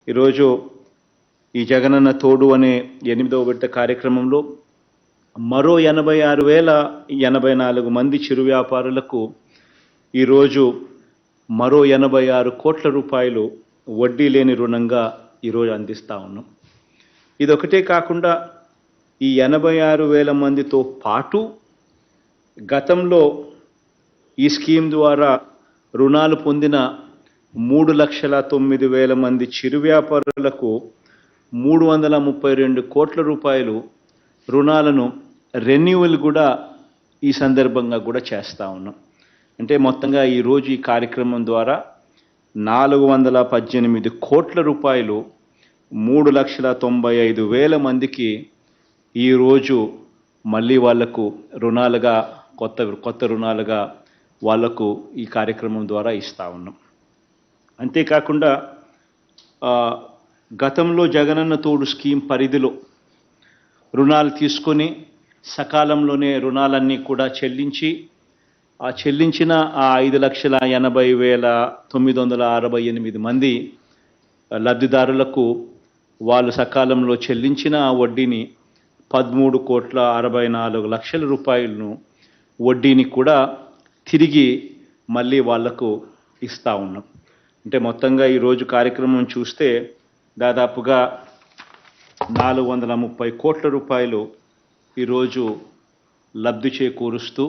ఈరోజు ఈ జగనన్న తోడు అనే 8వ విడత కార్యక్రమంలో మరో 86,084 మంది చిరు వ్యాపారులకు ఈరోజు మరో 86 కోట్ల రూపాయలు వడ్డీ లేని రుణంగా ఈరోజు అందిస్తా ఉన్నాం. ఇదొకటే కాకుండా ఈ 86,000 మందితో పాటు గతంలో ఈ స్కీమ్ ద్వారా రుణాలు పొందిన 3,09,000 మంది చిరు వ్యాపారులకు 332 కోట్ల రూపాయలు రుణాలను రెన్యువల్ కూడా ఈ సందర్భంగా కూడా చేస్తూ ఉన్నాం. అంటే మొత్తంగా ఈరోజు ఈ కార్యక్రమం ద్వారా 418 కోట్ల రూపాయలు 3,95,000 మందికి ఈరోజు మళ్ళీ వాళ్లకు రుణాలుగా కొత్త రుణాలుగా వాళ్లకు ఈ కార్యక్రమం ద్వారా ఇస్తూ ఉన్నాం. అంతేకాకుండా గతంలో జగనన్న తోడు స్కీమ్ పరిధిలో రుణాలు తీసుకొని సకాలంలోనే రుణాలన్నీ కూడా చెల్లించిన 5,80,968 మంది లబ్ధిదారులకు వాళ్ళు సకాలంలో చెల్లించిన ఆ వడ్డీని 13,64,00,000 రూపాయలను వడ్డీని కూడా తిరిగి మళ్ళీ వాళ్లకు ఇస్తూ ఉన్నాం. అంటే మొత్తంగా ఈరోజు కార్యక్రమం చూస్తే దాదాపుగా 430 కోట్ల రూపాయలు ఈరోజు లబ్ధి చేకూరుస్తూ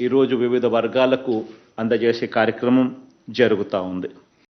ఈరోజు వివిధ వర్గాలకు అందజేసే కార్యక్రమం జరుగుతూ ఉంది.